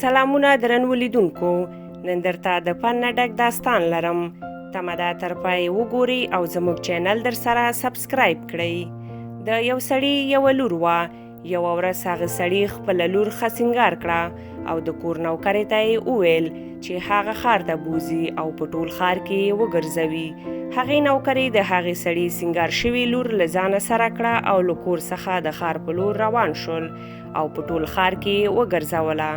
سلامونه درنو لیدونکو، نن درته د فن نه ډک داستان لرم. تمه ده تر پای وګورئ او زموږ چینل در سره سبسکرایب کړئ. د یو سړي یوه لور وه. یوه ورځ هغه سړي خپله لور ښه سینګار کړه او د کور نوکرې ته یې وویل چې هغه ښار ته بوځي او په ټول ښار کې یې وګرځوي. هغې نوکرې د هغې سړي سینګار شوي لور له ځانه سره کړه او له کور څخه د ښار په لور روان شول او په ټول ښار کې یې وګرځوله.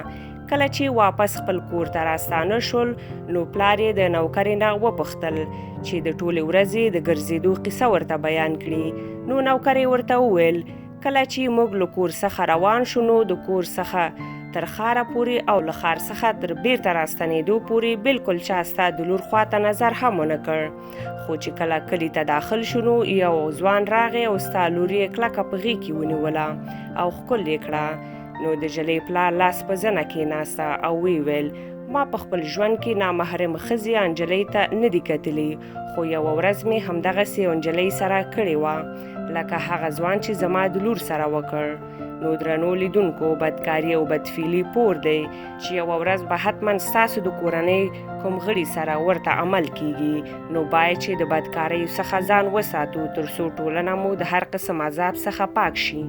کله چې واپس خپل کور ته راستانه شول نو پلار یې د نوکرې نه وپوښتل چې د ټولې ورځې د ګرځېدو قصه ورته بیان کړي. نو نوکرې ورته وویل کله چې موږ له کور څخه روان شو نو د کور څخه تر ښاره پورې او له ښار څخه تر بیرته راستنېدو پورې بالکل چا ستا د لور خواته نظر هم ونه کړ. خو چې کله کلي ته داخل شو نو یو ځوان راغی او ستا لور یې کلکه په غېږ کې ونیوله او ښکل یې کړه. نو د نجلۍ پلار لاس په زنه کېناسته او ویې ویل ما په خپل ژوند کې نامحرمه ښځې یا نجلۍ ته نه دي کتلي، خو یوه ورځ مې همدغسې یو نجلۍ سره کړې وه لکه هغه ځوان چې زما د لور سره وکړ. نو درنو لیدونکو، بدکاري او بدفعلي پور دی چې یوه ورځ به حتما ستاسو د کورنۍ کوم غړي سره ورته عمل کیږي. نو باید چې د بدکاریو څخه ځان وساتو تر څو ټولنه مو د هر قسم عذاب څخه پاک شي.